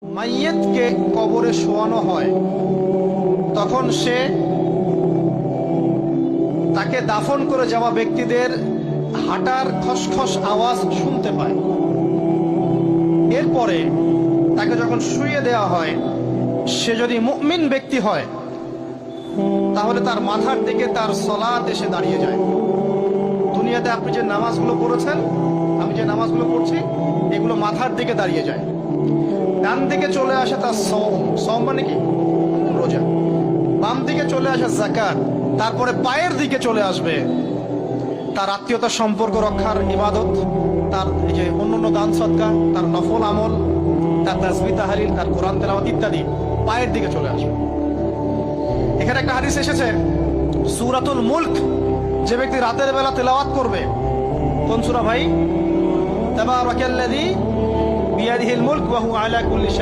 মাইয়েতকে কবরে শোয়ানো হয় তখন সে তাকে দাফন করে যাওয়া ব্যক্তিদের হাঁটার খসখস আওয়াজ শুনতে পায়। এরপরে তাকে যখন শুইয়ে দেওয়া হয়, সে যদি মুমিন ব্যক্তি হয় তাহলে তার মাথার দিকে তার সলাত এসে দাঁড়িয়ে যায়। দুনিয়াতে আপনি যে নামাজগুলো পড়েছেন, আমি যে নামাজগুলো পড়ছি, এগুলো মাথার দিকে দাঁড়িয়ে যায়। ডান দিকে চলে আসে তার সওম মানে কি রোজা, বাম দিকে চলে আসে যাকাত, তারপরে পায়ের দিকে চলে আসবে তার আত্মীয়তার সম্পর্ক রক্ষার ইবাদত, তার এই যে অন্যান্য দান সদকা, তার নফল আমল, তার তাসবিহ তাহলিল, তার কোরআন তেলাওয়াত ইত্যাদি পায়ের দিকে চলে আসবে। এখানে একটা হাদিস এসেছে, সূরাতুল মুলক যে ব্যক্তি রাতের বেলা তেলাওয়াত করবে, কোন সূরা ভাই? তাবারাকাল্লাযী বিয়াদিহিল মুলক ওয়া হুয়া আলা কুল্লি শাইইন